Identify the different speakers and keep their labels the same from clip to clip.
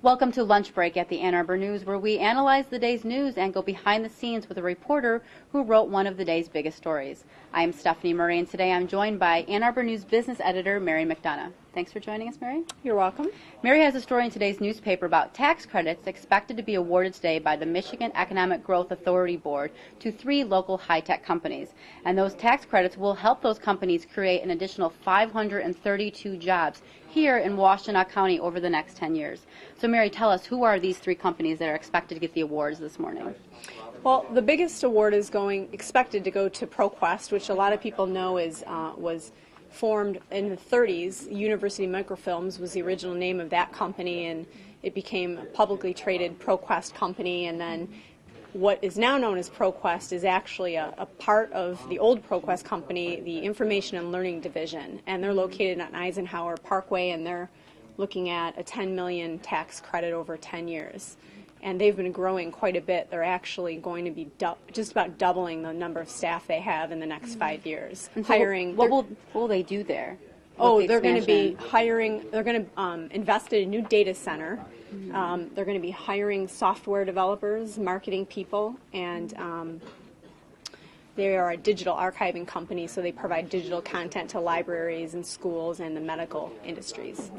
Speaker 1: Welcome to Lunch Break at the Ann Arbor News, where we analyze the day's news and go behind the scenes with a reporter who wrote one of the day's biggest stories. I am Stephanie Murray, and today I'm joined by Ann Arbor News business editor Mary McDonough. Thanks for joining us, Mary.
Speaker 2: You're welcome.
Speaker 1: Mary has a story in today's newspaper about tax credits expected to be awarded today by the Michigan Economic Growth Authority Board to 3 local high-tech companies. And those tax credits will help those companies create an additional 532 jobs here in Washtenaw County over the next 10 years. So Mary, tell us, who are these 3 companies that are expected to get the awards this morning?
Speaker 2: Well, the biggest award is expected to go to ProQuest, which a lot of people know was formed in the 30s. University Microfilms was the original name of that company, and it became a publicly traded ProQuest company. And then what is now known as ProQuest is actually a part of the old ProQuest company, the Information and Learning Division. And they're located on Eisenhower Parkway, and they're looking at a $10 million tax credit over 10 years. And they've been growing quite a bit. They're actually going to be just about doubling the number of staff they have in the next 5 years.
Speaker 1: And so hiring. What will they do there?
Speaker 2: They're going to be hiring. They're going to invest in a new data center. They're going to be hiring software developers, marketing people, and they are a digital archiving company, so they provide digital content to libraries and schools and the medical industries.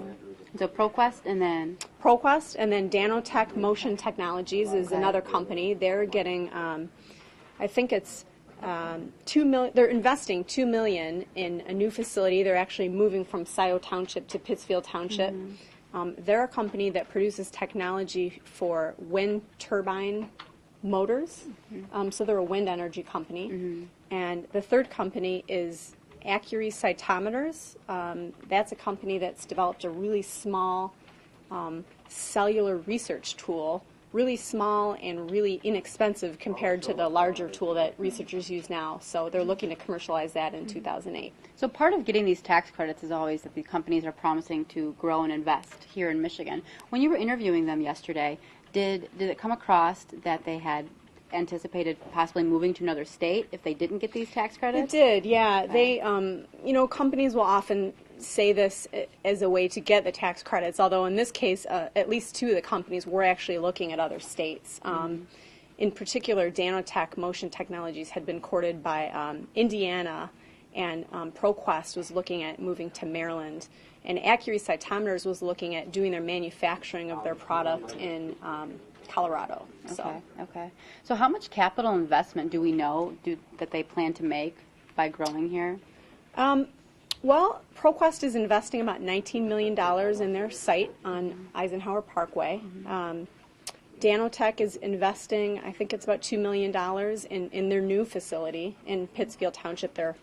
Speaker 1: So ProQuest and then?
Speaker 2: ProQuest, and then Danotech Motion Technologies is another company. They're getting, I think it's $2 million. They're investing $2 million in a new facility. They're actually moving from Scioto Township to Pittsfield Township. They're a company that produces technology for wind turbine motors. So they're a wind energy company. And the third company is Accuray Cytometers. That's a company that's developed a really small cellular research tool, really small and really inexpensive compared to the larger tool that researchers use now. So they're looking to commercialize that in 2008.
Speaker 1: So part of getting these tax credits is always that the companies are promising to grow and invest here in Michigan. When you were interviewing them yesterday, did it come across that they had anticipated possibly moving to another state if they didn't get these tax credits?
Speaker 2: It did, yeah. They, companies will often say this as a way to get the tax credits, although in this case, at least 2 of the companies were actually looking at other states. In particular, Danotech Motion Technologies had been courted by Indiana, and ProQuest was looking at moving to Maryland. And Accuray Cytometers was looking at doing their manufacturing of their product in Colorado.
Speaker 1: Okay. So how much capital investment do we know that they plan to make by growing here?
Speaker 2: Well, ProQuest is investing about $19 million in their site on Eisenhower Parkway. Danotech is investing, I think it's about $2 million in their new facility in Pittsfield Township. They're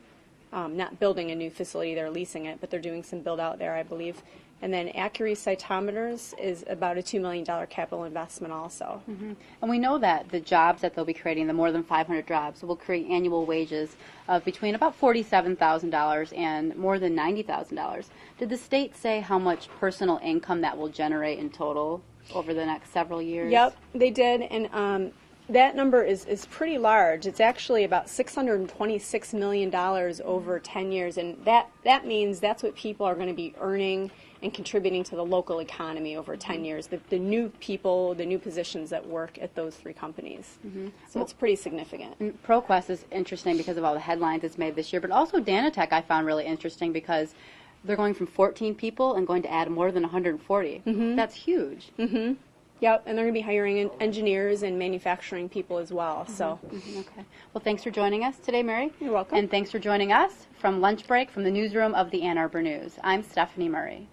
Speaker 2: not building a new facility, they're leasing it, but they're doing some build out there, I believe. And then Accuray Cytometers is about a $2 million capital investment also.
Speaker 1: And we know that the jobs that they'll be creating, the more than 500 jobs, will create annual wages of between about $47,000 and more than $90,000. Did the state say how much personal income that will generate in total over the next several years?
Speaker 2: Yep, they did. And that number is pretty large. It's actually about $626 million over 10 years. And that means that's what people are going to be earning and contributing to the local economy over 10 years, the new people, the new positions that work at those 3 companies. So it's pretty significant.
Speaker 1: And ProQuest is interesting because of all the headlines it's made this year, but also Danotech I found really interesting because they're going from 14 people and going to add more than 140. That's huge.
Speaker 2: Yep, and they're going to be hiring engineers and manufacturing people as well.
Speaker 1: Okay. Well, thanks for joining us today, Mary.
Speaker 2: You're welcome.
Speaker 1: And thanks for joining us from Lunch Break from the newsroom of the Ann Arbor News. I'm Stephanie Murray.